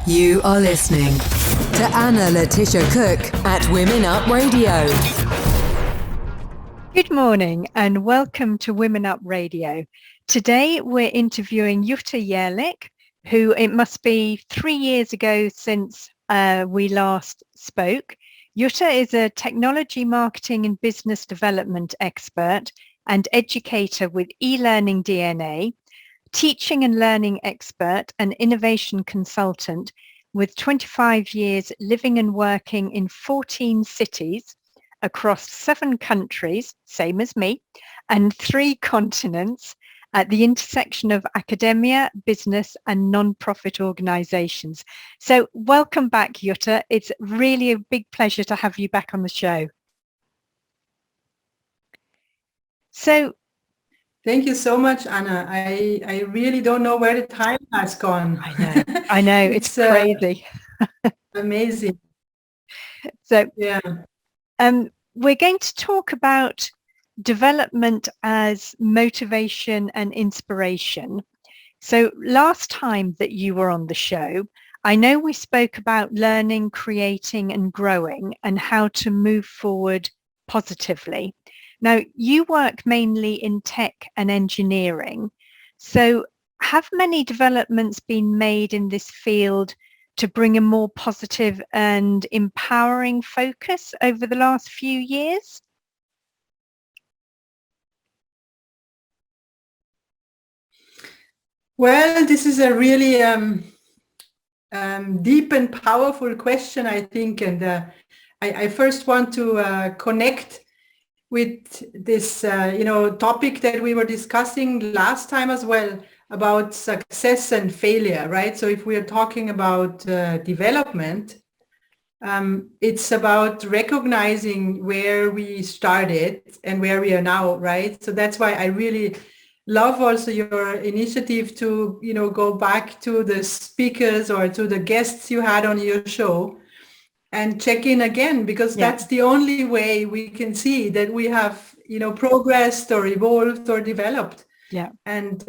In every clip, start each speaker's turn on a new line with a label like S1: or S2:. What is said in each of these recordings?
S1: You are listening to Anna Letitia Cook at Women Up Radio.
S2: Good morning and welcome to Women Up Radio. Today we're interviewing Jutta Jerlich, who it must be 3 years ago since we last spoke. Jutta is a technology marketing and business development expert and educator with e-learning DNA, teaching and learning expert and innovation consultant with 25 years living and working in 14 cities across 7 countries, same as me, and 3 continents at the intersection of academia, business and non-profit organizations. So welcome back, Jutta. It's really a big pleasure to have you back on the show. So
S3: thank you so much, Anna. I really don't know where the time has gone.
S2: I know, it's crazy.
S3: Amazing.
S2: So
S3: yeah.
S2: We're going to talk about development as motivation and inspiration. So last time that you were on the show, I know we spoke about learning, creating and growing and how to move forward positively. Now, you work mainly in tech and engineering. So have many developments been made in this field to bring a more positive and empowering focus over the last few years?
S3: Well, this is a really deep and powerful question, I think. And I first want to connect with this, topic that we were discussing last time as well, about success and failure, right? So if we are talking about development, it's about recognizing where we started and where we are now, right? So that's why I really love also your initiative to, go back to the speakers or to the guests you had on your show and check in again, because that's the only way we can see that we have, progressed or evolved or developed.
S2: Yeah.
S3: And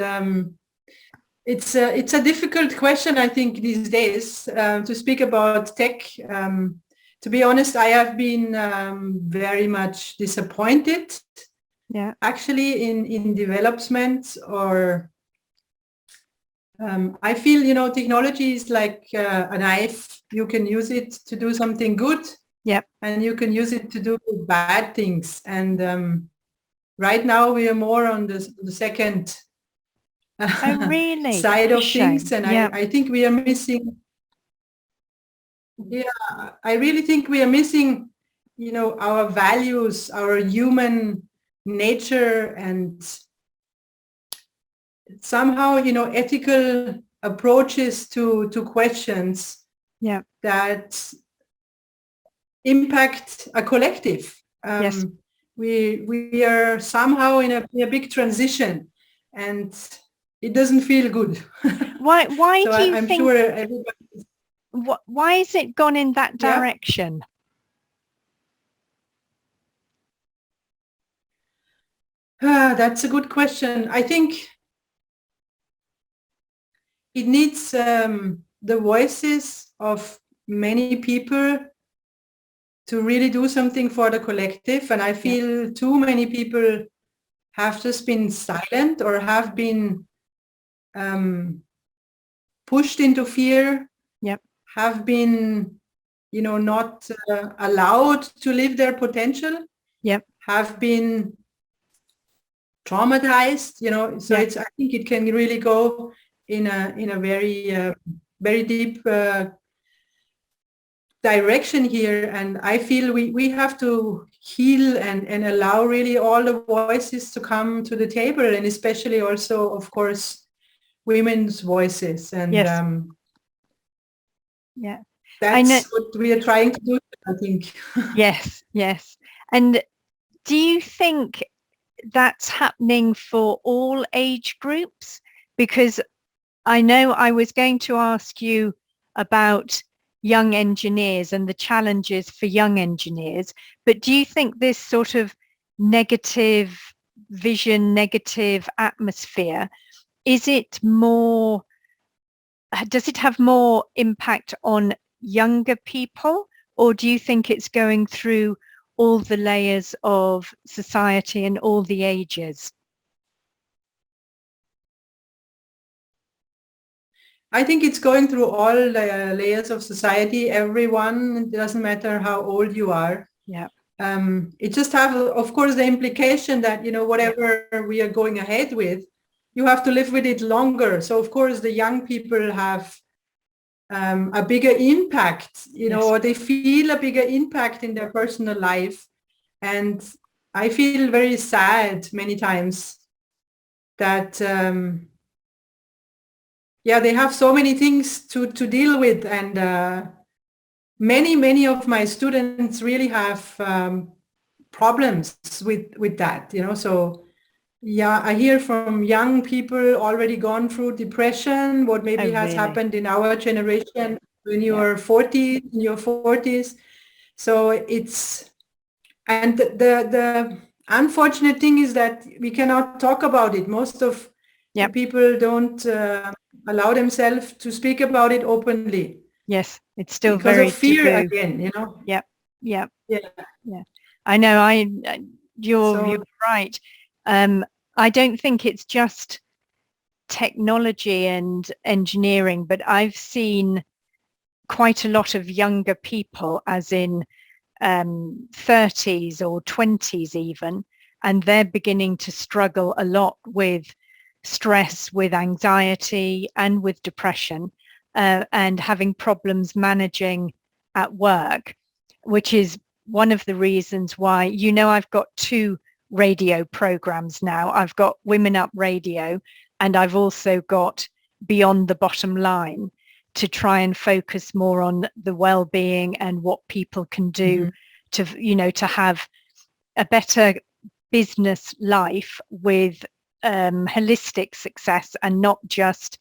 S3: it's a difficult question, I think, these days to speak about tech. To be honest, I have been very much disappointed.
S2: Yeah.
S3: Actually, in development, or I feel, technology is like a knife. You can use it to do something good.
S2: Yep.
S3: And you can use it to do bad things. And right now we are more on the second side of things. And I think we are missing. Yeah, I really think we are missing, our values, our human nature, and somehow, ethical approaches to questions that impact a collective.
S2: Yes.
S3: We are somehow in a big transition, and it doesn't feel good.
S2: Why
S3: so
S2: do you
S3: I'm
S2: think?
S3: Sure everybody.
S2: Why is it gone in that direction?
S3: That's a good question. I think it needs the voices of many people to really do something for the collective. And I feel too many people have just been silent or have been pushed into fear, have been, not allowed to live their potential, have been traumatized, so I think it can really go in a very very deep direction here. And I feel we have to heal and allow really all the voices to come to the table, and especially also, of course, women's voices. And that's what we are trying to do, I think.
S2: Yes. And do you think that's happening for all age groups? Because I know I was going to ask you about young engineers and the challenges for young engineers, but do you think this sort of negative vision, negative atmosphere, is it more does it have more impact on younger people, or do you think it's going through all the layers of society and all the ages?
S3: I think it's going through all layers of society. Everyone, it doesn't matter how old you are.
S2: Yeah.
S3: It just have, of course, the implication that, whatever we are going ahead with, you have to live with it longer. So, of course, the young people have a bigger impact, or they feel a bigger impact in their personal life. And I feel very sad many times that, they have so many things to deal with. And many of my students really have problems with that, so I hear from young people already gone through depression, what maybe has happened in our generation when you are 40, in your 40s. So and the unfortunate thing is that we cannot talk about it. Most of the people don't allow themselves to speak about it openly.
S2: Yes, it's still
S3: because
S2: very
S3: of fear
S2: taboo.
S3: again,
S2: Yep.
S3: Yeah.
S2: I know. You're right. I don't think it's just technology and engineering, but I've seen quite a lot of younger people, as in 30s or 20s even, and they're beginning to struggle a lot with stress, with anxiety, and with depression, and having problems managing at work, which is one of the reasons why, I've got 2 radio programs now. I've got Women Up Radio, and I've also got Beyond the Bottom Line, to try and focus more on the well-being and what people can do to, to have a better business life with holistic success and not just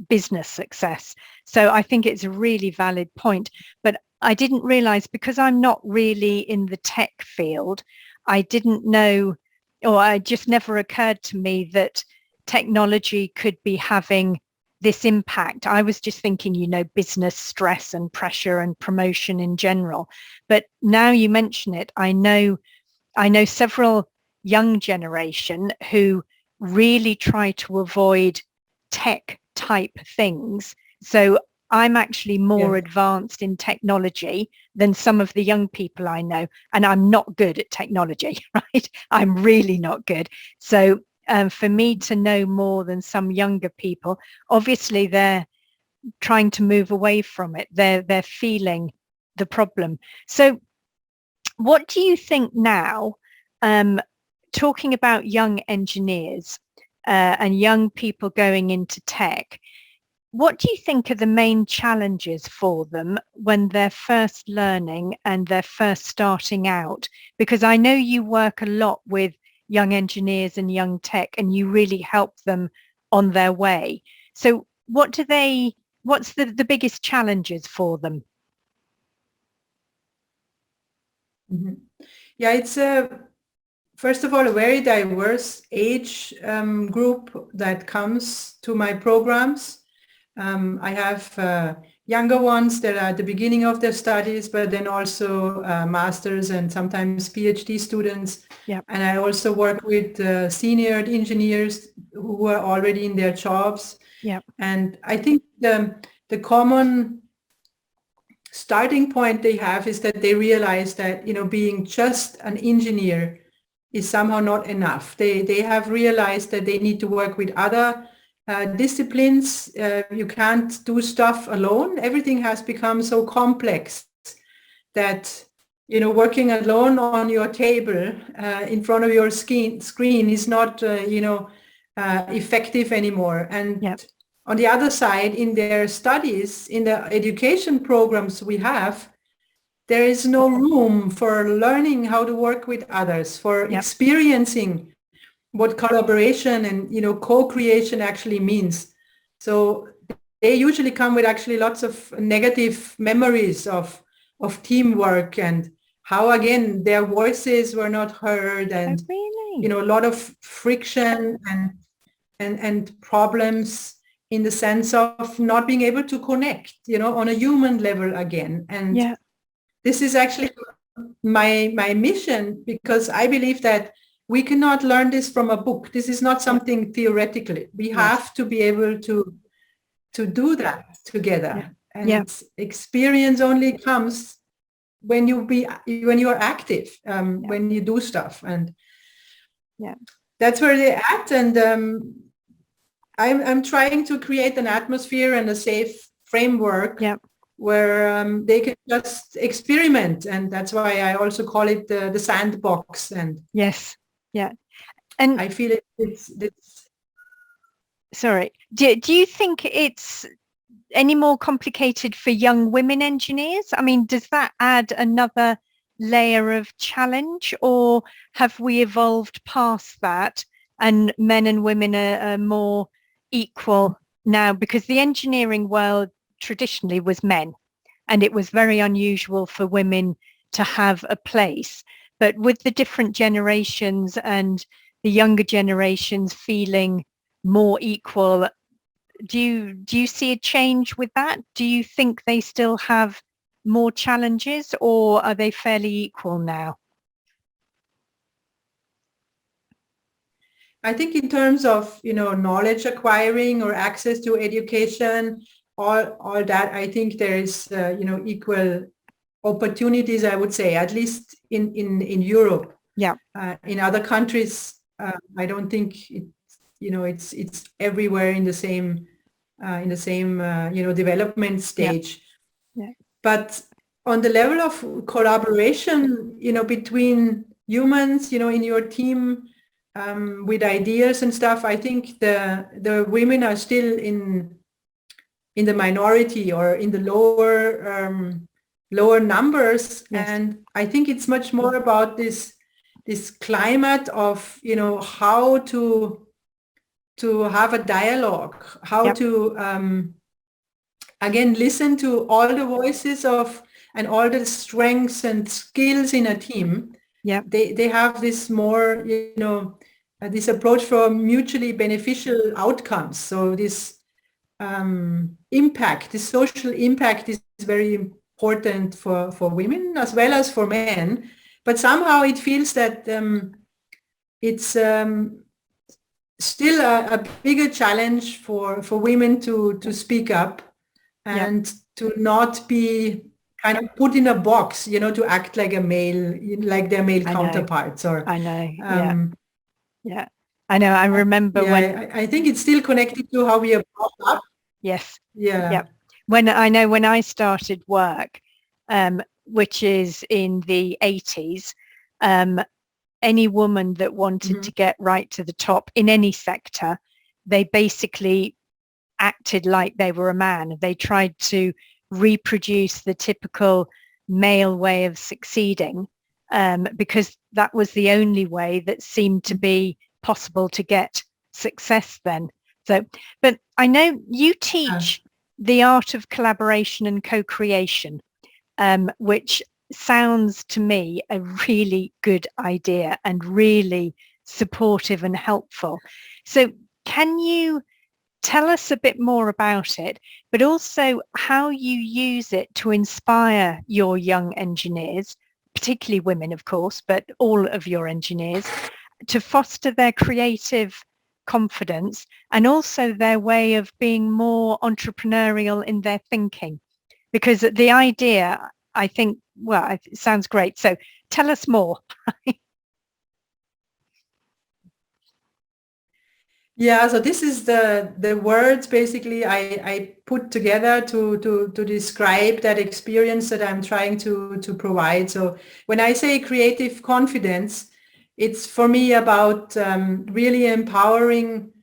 S2: business success. So I think it's a really valid point. But I didn't realize, because I'm not really in the tech field, I didn't know, or it just never occurred to me that technology could be having this impact. I was just thinking, business stress and pressure and promotion in general. But now you mention it, I know several young generation who really try to avoid tech type things. So I'm actually more advanced in technology than some of the young people I know, and I'm not good at technology, right? I'm really not good. So for me to know more than some younger people, obviously they're trying to move away from it. They're feeling the problem. So what do you think now, talking about young engineers and young people going into tech, what do you think are the main challenges for them when they're first learning and they're first starting out? Because I know you work a lot with young engineers and young tech, and you really help them on their way. So what's the biggest challenges for them?
S3: Yeah, it's first of all a very diverse age group that comes to my programs. I have younger ones that are at the beginning of their studies, but then also masters and sometimes PhD students.
S2: Yep.
S3: And I also work with senior engineers who are already in their jobs.
S2: Yep.
S3: And I think the common starting point they have is that they realize that, being just an engineer is somehow not enough. They have realized that they need to work with other disciplines. You can't do stuff alone. Everything has become so complex that, working alone on your table in front of your screen is not, effective anymore. And on the other side, in their studies, in the education programs we have, there is no room for learning how to work with others, for experiencing what collaboration and, co-creation actually means. So they usually come with actually lots of negative memories of teamwork and how, again, their voices were not heard, and, a lot of friction and problems in the sense of not being able to connect, on a human level again. And this is actually my mission, because I believe that we cannot learn this from a book. This is not something theoretically. We have to be able to do that together. And experience only comes when you're active, when you do stuff. And that's where they're at. And I'm trying to create an atmosphere and a safe framework where they can just experiment. And that's why I also call it the sandbox. And
S2: and
S3: I feel it's
S2: sorry, do you think it's any more complicated for young women engineers? I mean, does that add another layer of challenge, or have we evolved past that and men and women are more equal now? Because the engineering world traditionally was men, and it was very unusual for women to have a place. But with the different generations and the younger generations feeling more equal, do you see a change with that? Do you think they still have more challenges, or are they fairly equal now?
S3: I think in terms of, knowledge acquiring or access to education, all that, I think there is, equal opportunities, I would say, at least in Europe. In other countries, I don't think it's everywhere in the same development stage. But on the level of collaboration, between humans, in your team, with ideas and stuff, I think the women are still in the minority or in the lower numbers. And I think it's much more about this climate of, how to have a dialogue, how to again listen to all the voices of and all the strengths and skills in a team. They have this more, this approach for mutually beneficial outcomes. So this impact, this social impact, is very important for women as well as for men. But somehow it feels that it's still a bigger challenge for women to speak up and to not be kind of put in a box, to act like a male, like their male counterparts. Or
S2: I know. I know. I remember when
S3: I think it's still connected to how we are brought up. When
S2: I started work, which is in the 80s, any woman that wanted to get right to the top in any sector, they basically acted like they were a man. They tried to reproduce the typical male way of succeeding, because that was the only way that seemed to be possible to get success then. So, but I know you teach the art of collaboration and co-creation, which sounds to me a really good idea and really supportive and helpful. So can you tell us a bit more about it, but also how you use it to inspire your young engineers, particularly women, of course, but all of your engineers, to foster their creative confidence and also their way of being more entrepreneurial in their thinking? Because the idea, I think, well, it sounds great. So tell us more.
S3: So this is the words basically I put together to describe that experience that I'm trying to provide. So when I say creative confidence, it's for me about really empowering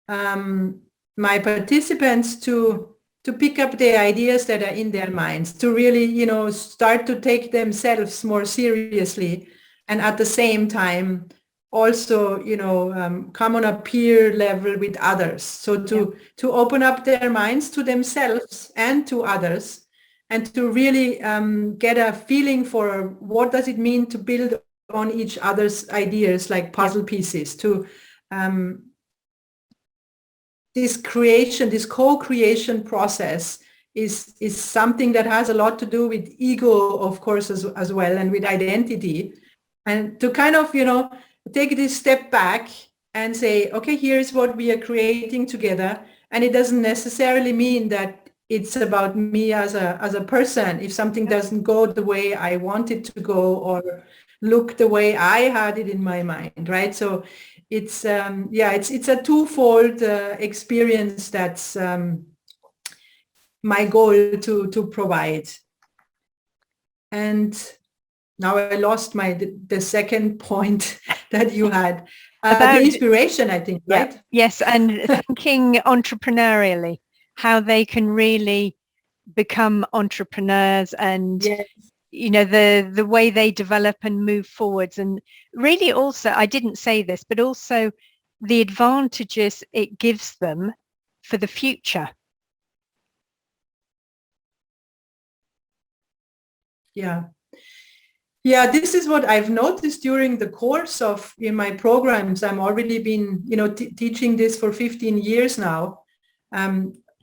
S3: my participants to pick up the ideas that are in their minds, to really, start to take themselves more seriously, and at the same time also, come on a peer level with others. So to open up their minds to themselves and to others, and to really get a feeling for what does it mean to build on each other's ideas like puzzle pieces, to this creation, this co-creation process is something that has a lot to do with ego, of course, as well, and with identity. And to kind of, take this step back and say, okay, here's what we are creating together. And it doesn't necessarily mean that it's about me as a person. If something doesn't go the way I want it to go or look the way I had it in my mind, right? So it's it's a twofold experience that's my goal to provide. And now I lost the second point that you had. About the inspiration, I think, right?
S2: Yes, and thinking entrepreneurially, how they can really become entrepreneurs, and
S3: yes.
S2: The way they develop and move forwards. And really also, I didn't say this, but also the advantages it gives them for the future.
S3: Yeah, this is what I've noticed during the course of in my programs. I'm already been, teaching this for 15 years now.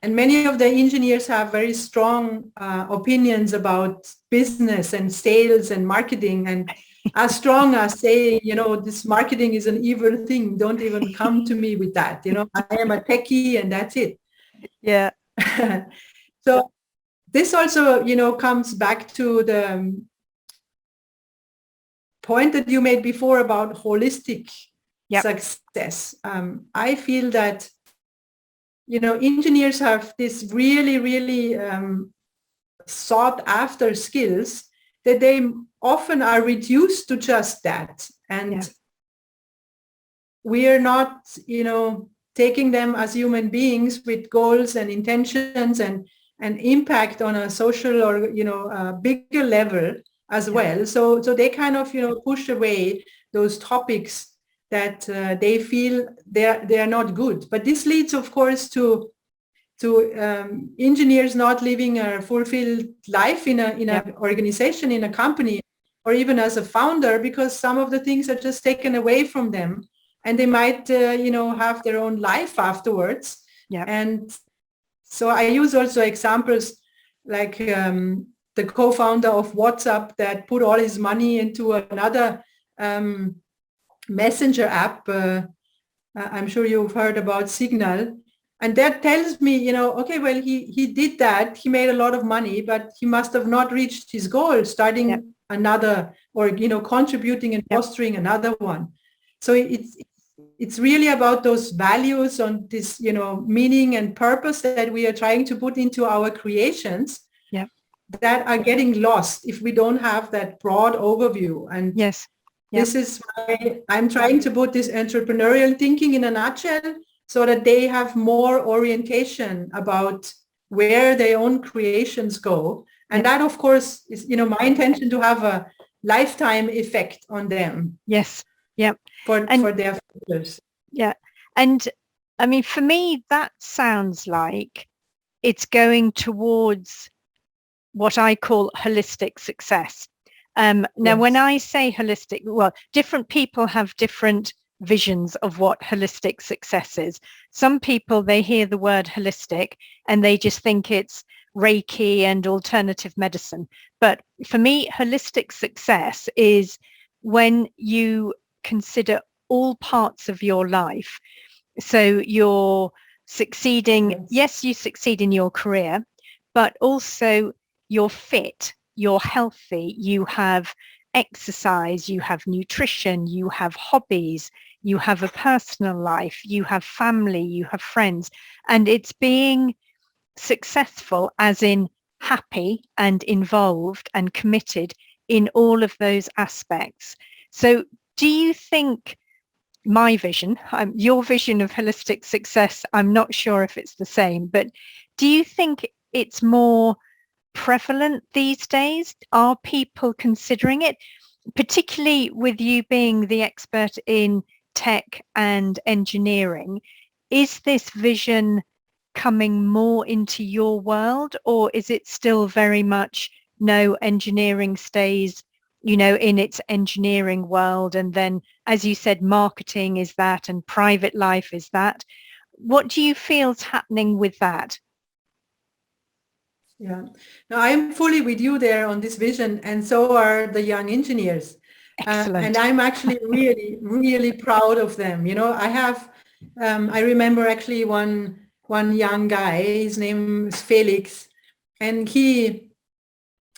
S3: And many of the engineers have very strong opinions about business and sales and marketing, and as strong as saying, this marketing is an evil thing. Don't even come to me with that. I am a techie and that's it.
S2: Yeah.
S3: So this also, comes back to the point that you made before about holistic success. I feel that, engineers have this really, really sought after skills that they often are reduced to just that. And we are not, taking them as human beings with goals and intentions and impact on a social or, a bigger level as well. So they kind of, push away those topics that they feel they are not good. But this leads, of course, to engineers not living a fulfilled life in an organization, in a company, or even as a founder, because some of the things are just taken away from them, and they might, have their own life afterwards.
S2: Yeah.
S3: And so I use also examples like the co-founder of WhatsApp that put all his money into another messenger app. I'm sure you've heard about Signal. And that tells me, okay, well, he did that. He made a lot of money, but he must have not reached his goal, starting another, or, contributing and fostering another one. So it's really about those values on this, meaning and purpose that we are trying to put into our creations that are getting lost if we don't have that broad overview. And this is why I'm trying to put this entrepreneurial thinking in a nutshell, so that they have more orientation about where their own creations go. And that, of course, is, my intention to have a lifetime effect on them.
S2: Yes. Yeah.
S3: For their futures.
S2: Yeah. And I mean, for me, that sounds like it's going towards what I call holistic success. Now, when I say holistic, well, different people have different visions of what holistic success is. Some people, they hear the word holistic and they just think it's Reiki and alternative medicine. But for me, holistic success is when you consider all parts of your life. So you're succeeding, yes, you succeed in your career, but also you're fit, you're healthy, you have exercise, you have nutrition, you have hobbies, you have a personal life, you have family, you have friends, and it's being successful as in happy and involved and committed in all of those aspects. So do you think my vision, your vision of holistic success, I'm not sure if it's the same, but do you think it's more prevalent these days? Are people considering it, particularly with you being the expert in tech and engineering? Is this vision coming more into your world, or is it still very much, no, engineering stays, in its engineering world, and then, as you said, marketing is that and private life is that? what do you feel's happening with that?
S3: Yeah, no, I am fully with you there on this vision, and so are the young engineers.
S2: Excellent.
S3: And I'm actually really, really proud of them. You know, I remember actually one young guy, his name is Felix, and he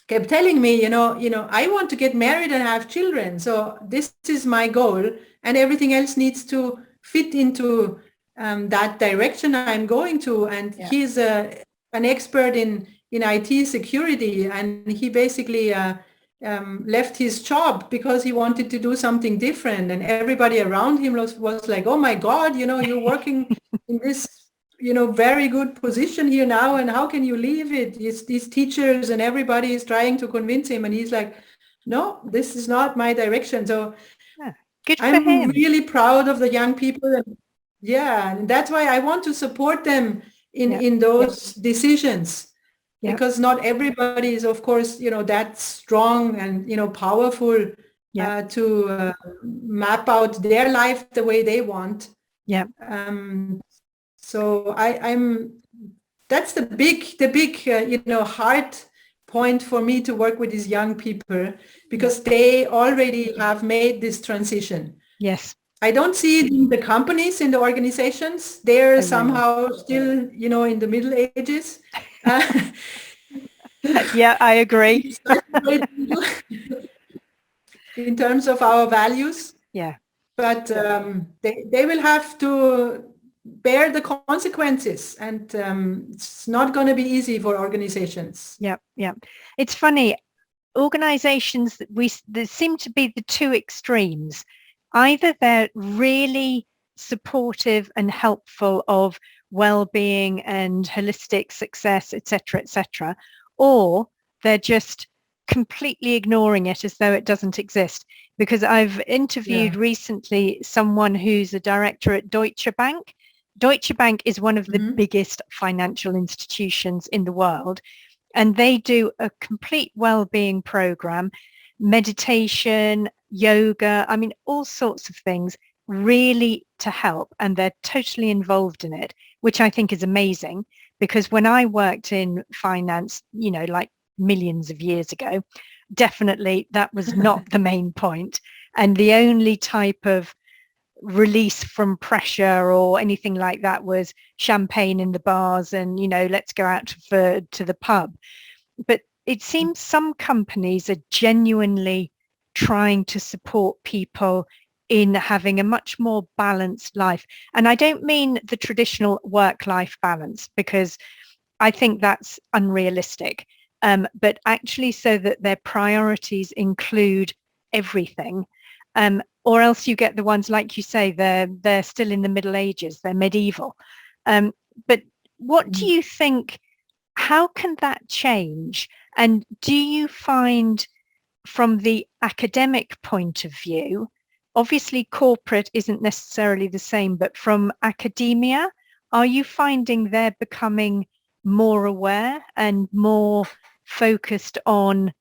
S3: kept telling me, I want to get married and have children. So this is my goal, and everything else needs to fit into that direction I'm going to. And
S2: Yeah.
S3: he's an expert in IT security, and he basically left his job because he wanted to do something different. And everybody around him was like, oh my God, you're working in this very good position here now, and how can you leave it? It's these teachers and everybody is trying to convince him, and he's like, no, this is not my direction. So
S2: Yeah. Good for
S3: I'm
S2: him.
S3: really proud of the young people, and and that's why I want to support them in those decisions, because not everybody is, of course, that strong and powerful to map out their life the way they want.
S2: Yeah.
S3: So that's the big hard point for me to work with these young people, because they already have made this transition.
S2: Yes.
S3: I don't see it in the companies, in the organizations. They're somehow still, in the Middle Ages.
S2: Yeah, I agree.
S3: In terms of our values.
S2: Yeah.
S3: But they will have to bear the consequences, and it's not going to be easy for organizations.
S2: Yeah. Yeah. It's funny. Organizations there seem to be the two extremes. Either they're really supportive and helpful of well-being and holistic success, etc., or they're just completely ignoring it as though it doesn't exist. Because I've interviewed recently someone who's a director at Deutsche Bank. Deutsche Bank is one of the biggest financial institutions in the world. And they do a complete well-being program, meditation, yoga, I mean, all sorts of things really to help. And they're totally involved in it, which I think is amazing, because when I worked in finance, like millions of years ago, definitely that was not the main point. And the only type of release from pressure or anything like that was champagne in the bars and let's go out to the pub. But it seems some companies are genuinely trying to support people in having a much more balanced life. And I don't mean the traditional work-life balance, because I think that's unrealistic, but actually so that their priorities include everything. Or else you get the ones, like you say, they're still in the Middle Ages, they're medieval. But what do you think, how can that change? And do you find, from the academic point of view, obviously corporate isn't necessarily the same, but from academia, are you finding they're becoming more aware and more focused on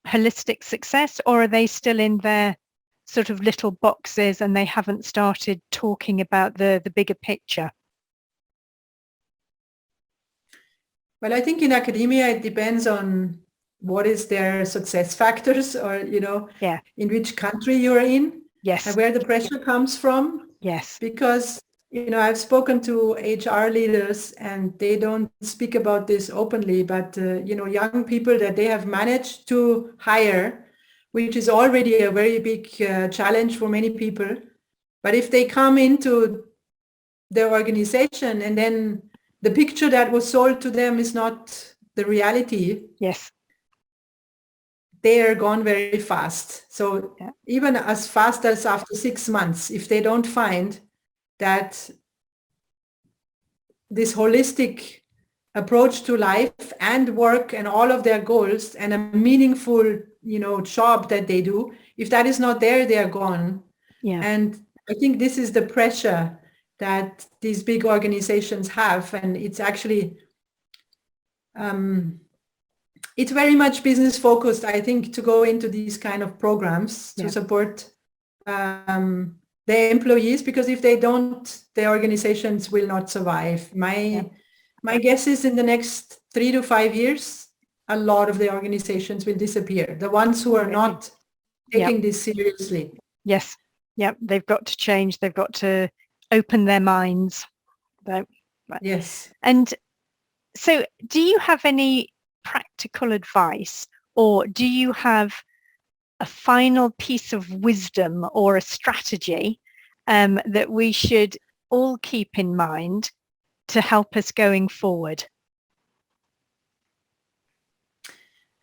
S2: holistic success, or are they still in their sort of little boxes and they haven't started talking about the bigger picture?
S3: Well, I think in academia, it depends on what is their success factors, or, in which country you're in, and where the pressure comes from.
S2: Yes.
S3: Because, I've spoken to HR leaders, and they don't speak about this openly, but, young people that they have managed to hire, which is already a very big challenge for many people. But if they come into their organization and then the picture that was sold to them is not the reality,
S2: yes,
S3: they are gone very fast. So even as fast as after 6 months, if they don't find that this holistic approach to life and work and all of their goals and a meaningful, job that they do, if that is not there, they are gone.
S2: Yeah.
S3: And I think this is the pressure that these big organizations have. And it's actually, it's very much business focused, I think, to go into these kind of programs to support the employees, because if they don't, the organizations will not survive. My guess is in the next 3 to 5 years, a lot of the organizations will disappear. The ones who are not taking this seriously.
S2: Yes. Yep. They've got to change. They've got to open their minds.
S3: Yes.
S2: And so do you have any practical advice, or do you have a final piece of wisdom or a strategy that we should all keep in mind to help us going forward?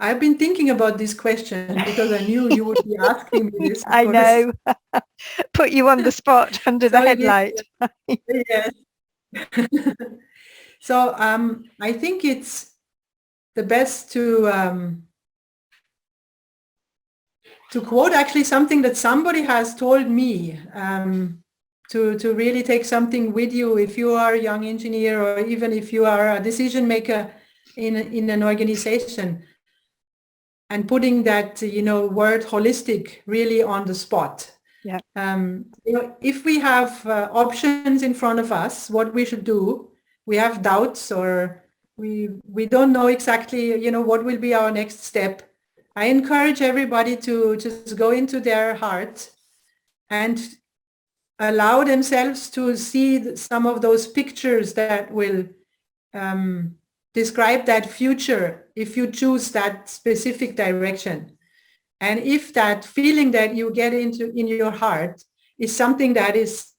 S3: I've been thinking about this question because I knew you would be asking me this.
S2: I know. Put you on the spot under the headlight.
S3: Yes. So I think it's the best to quote actually something that somebody has told me, to really take something with you if you are a young engineer, or even if you are a decision maker in an organization, and putting that word holistic really on the spot.
S2: Yeah.
S3: If we have options in front of us, what we should do, we have doubts, or we don't know exactly what will be our next step. I encourage everybody to just go into their heart and allow themselves to see some of those pictures that will describe that future if you choose that specific direction. And if that feeling that you get into in your heart is something that is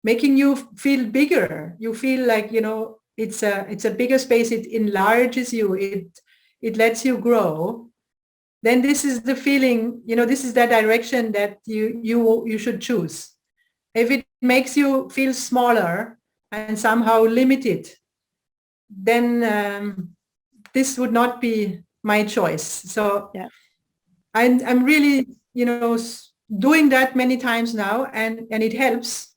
S3: making you feel bigger, you feel like it's a bigger space, it enlarges you, it lets you grow, then this is the feeling, this is the direction that you should choose. If it makes you feel smaller and somehow limited, then this would not be my choice. So I'm really, doing that many times now, and it helps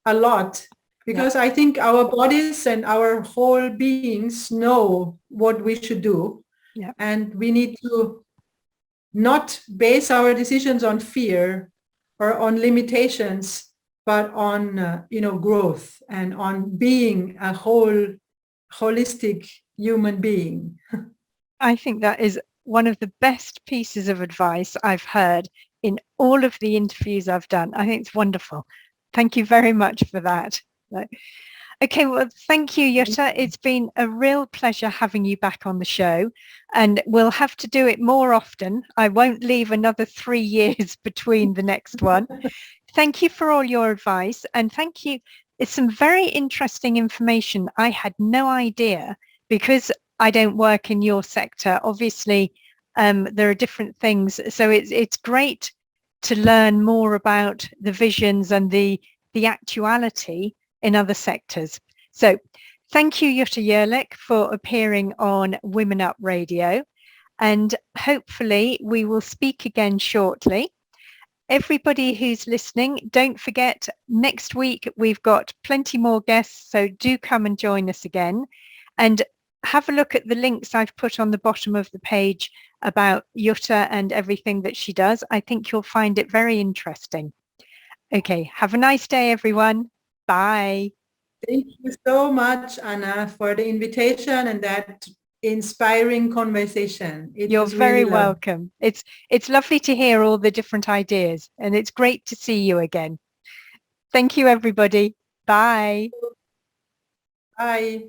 S3: a lot, because I think our bodies and our whole beings know what we should do. And we need to not base our decisions on fear or on limitations, but on growth and on being a holistic human being.
S2: I think that is one of the best pieces of advice I've heard in all of the interviews I've done. I think it's wonderful. Thank you very much for that. Okay, well, thank you, Jutta. It's been a real pleasure having you back on the show, and we'll have to do it more often. I won't leave another 3 years between the next one. Thank you for all your advice, and thank you. It's some very interesting information. I had no idea, because I don't work in your sector. Obviously, there are different things. So it's great to learn more about the visions and the actuality in other sectors. So thank you, Jutta Jerlich, for appearing on Women Up Radio. And hopefully we will speak again shortly. Everybody who's listening, don't forget, next week we've got plenty more guests, so do come and join us again. And have a look at the links I've put on the bottom of the page about Jutta and everything that she does. I think you'll find it very interesting. Okay, have a nice day, everyone. Bye.
S3: Thank you so much, Anna, for the invitation and that inspiring conversation.
S2: You're very welcome. It's lovely to hear all the different ideas, and it's great to see you again. Thank you, everybody. Bye.
S3: Bye.